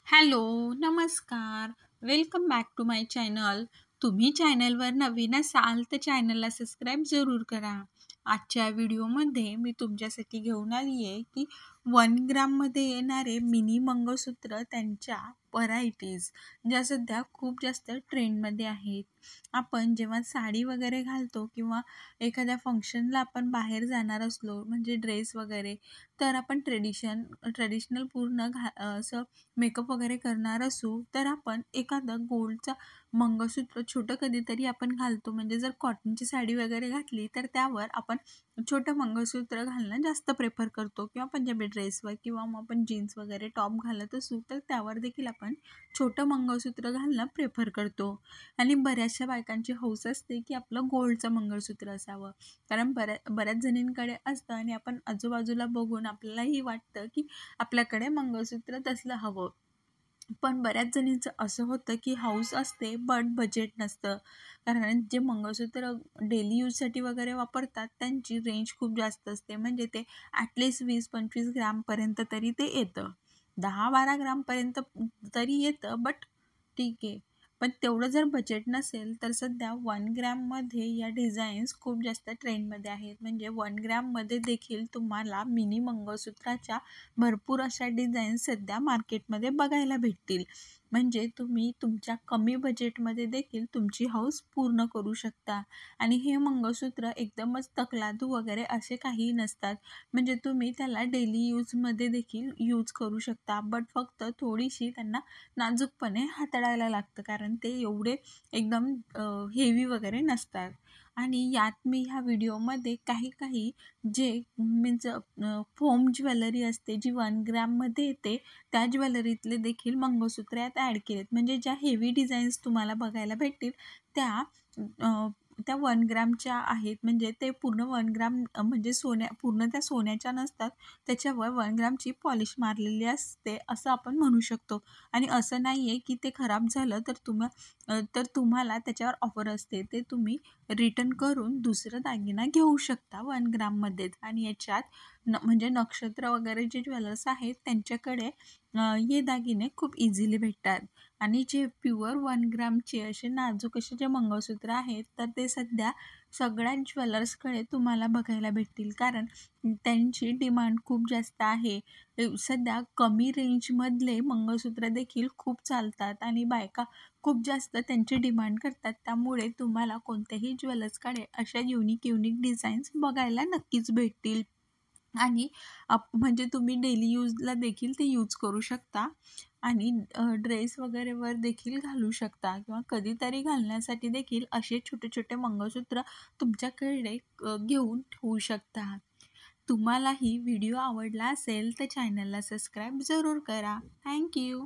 Hello, नमस्कार. Welcome back to my channel. तुम्ही चॅनलवर नवीन असाल तर चॅनलला सबस्क्राईब जरूर करा. आजच्या व्हिडिओमध्ये मी तुमच्यासाठी घेऊन आली आहे की 1 ग्राममध्ये येणारे मिनी मंगळसूत्र त्यांच्या व्हरायटीज ज्या सध्या खूप जास्त ट्रेंडमध्ये आहेत. आपण जेव्हा साडी वगैरे घालतो किंवा एखाद्या फंक्शनला आपण बाहेर जाणार असलो म्हणजे ड्रेस वगैरे, तर आपण ट्रेडिशनल पूर्ण असं मेकअप वगैरे करणार असू तर आपण एखादं गोल्डचं मंगळसूत्र छोटं कधीतरी आपण घालतो. म्हणजे जर कॉटनची साडी वगैरे घातली तर त्यावर आपण छोटं मंगळसूत्र घालणं जास्त प्रेफर करतो किंवा पंजाबी ड्रेसवर किंवा मग आपण जीन्स वगैरे टॉप घालत असू तर त्यावर देखील आपण छोटं मंगळसूत्र घालणं प्रेफर करतो. आणि बऱ्याचशा बायकांची हौस असते की आपलं गोल्डचं मंगळसूत्र असावं, कारण बऱ्याच जणींकडे असतं आणि आपण आजूबाजूला बघून आपल्यालाही वाटतं की आपल्याकडे मंगळसूत्र तसलं हवं. पण बऱ्याच जणींचं असं होतं की हौस असते बट बजेट नसतं. कारण जे मंगळसूत्र डेली यूजसाठी वगैरे वापरतात त्यांची रेंज खूप जास्त असते. म्हणजे ते ॲटलिस्ट 20-25 ग्रामपर्यंत तरी ते येतं. 10-12 ग्रामपर्यंत तरी येतं, बट ठीक आहे. पण तेवढं जर बजेट नसेल तर सध्या 1 ग्राममध्ये या डिझाईन्स खूप जास्त ट्रेंडमध्ये आहेत. म्हणजे 1 ग्राममध्ये देखील तुम्हाला मिनी मंगळसूत्राच्या भरपूर अशा डिझाईन्स सध्या मार्केटमध्ये बघायला भेटतील. म्हणजे तुम्ही तुमच्या कमी बजेटमध्ये देखील तुमची हौस पूर्ण करू शकता. आणि हे मंगळसूत्र एकदमच तकलादू वगैरे असे काही नसतात. म्हणजे तुम्ही त्याला डेली यूजमध्ये देखील यूज करू शकता, बट फक्त थोडीशी त्यांना नाजूकपणे हाताळायला लागतं, कारण ते एवढे एकदम हेवी वगैरे नसतात. आणि यात मी ह्या व्हिडिओमध्ये काही जे मीन्स फोम ज्वेलरी असते जी 1 ग्राममध्ये येते त्या ज्वेलरीतले देखील मंगळसूत्र यात ॲड केलेत. म्हणजे ज्या हेवी डिझाईन्स तुम्हाला बघायला भेटतील त्या अ, त्या 1 ग्रामच्या आहेत. म्हणजे ते पूर्ण 1 ग्राम म्हणजे पूर्ण त्या सोन्याच्या नसतात. त्याच्यावर 1 ग्रामची पॉलिश मारलेली असते असं आपण म्हणू शकतो. आणि असं नाही आहे की ते खराब झालं तर तुम्हाला त्याच्यावर ऑफर असते. ते तुम्ही रिटर्न करून दुसरं दागिना घेऊ शकता 1 ग्राममध्येच. आणि याच्यात म्हणजे नक्षत्र वगैरे जे ज्वेलर्स आहेत त्यांच्याकडे हे दागिने खूप इझिली भेटतात. आणि जे प्युअर 1 ग्रामचे असे नाजूक असे जे मंगळसूत्र आहेत तर ते सध्या सगळ्या ज्वेलर्सकडे तुम्हाला बघायला भेटतील, कारण त्यांची डिमांड खूप जास्त आहे. सध्या कमी रेंजमधले मंगळसूत्र देखील खूप चालतात आणि बायका खूप जास्त त्यांची डिमांड करतात. त्यामुळे तुम्हाला कोणत्याही ज्वेलर्सकडे अशा युनिक डिझाईन्स बघायला नक्कीच भेटतील. आणि म्हणजे तुम्ही डेली यूजला देखील ते यूज करू शकता आणि ड्रेस वगैरेवर देखील घालू शकता किंवा कधीतरी घालण्यासाठी देखील असे छोटे मंगळसूत्र तुमच्याकडे घेऊन ठेवू शकता. तुम्हालाही व्हिडिओ आवडला असेल तर चॅनलला सबस्क्राईब जरूर करा. थँक्यू.